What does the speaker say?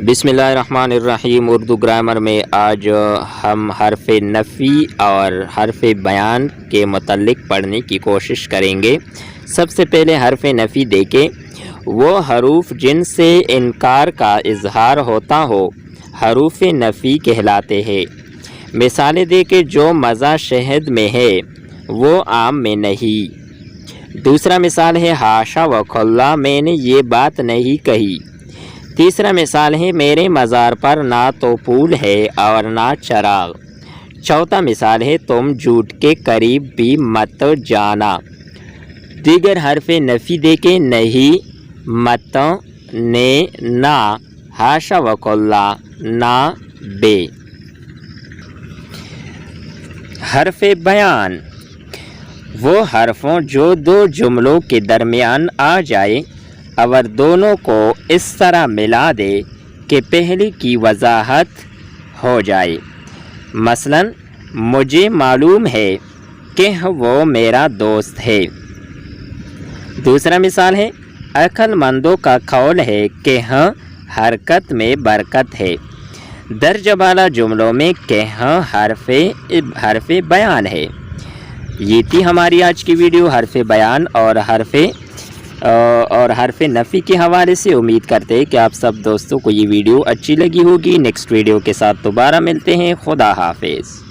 بسم اللہ الرحمن الرحیم۔ اردو گرامر میں آج ہم حرف نفی اور حرف بیان کے متعلق پڑھنے کی کوشش کریں گے۔ سب سے پہلے حرف نفی دیکھیں۔ وہ حروف جن سے انکار کا اظہار ہوتا ہو حروف نفی کہلاتے ہیں۔ مثالیں دیکھیں، جو مزہ شہد میں ہے وہ آم میں نہیں۔ دوسرا مثال ہے، حاشا و کھلا، میں نے یہ بات نہیں کہی۔ تیسرا مثال ہے، میرے مزار پر نہ تو پھول ہے اور نہ چراغ۔ چوتھا مثال ہے، تم جھوٹ کے قریب بھی مت جانا۔ دیگر حرف نفی دیکھیں، نہیں، مت، نے، نہ، حاشا و کھلا، نہ، بے۔ حرف بیان وہ حرفوں جو دو جملوں کے درمیان آ جائے اور دونوں کو اس طرح ملا دے کہ پہلی کی وضاحت ہو جائے۔ مثلا، مجھے معلوم ہے کہ وہ میرا دوست ہے۔ دوسرا مثال ہے، عقل مندوں کا قول ہے کہ حرکت میں برکت ہے۔ درجہ بالا جملوں میں کہ حرف بیان ہے۔ یہ تھی ہماری آج کی ویڈیو حرف بیان اور حرف نفی کے حوالے سے۔ امید کرتے ہیں کہ آپ سب دوستوں کو یہ ویڈیو اچھی لگی ہوگی۔ نیکسٹ ویڈیو کے ساتھ دوبارہ ملتے ہیں۔ خدا حافظ۔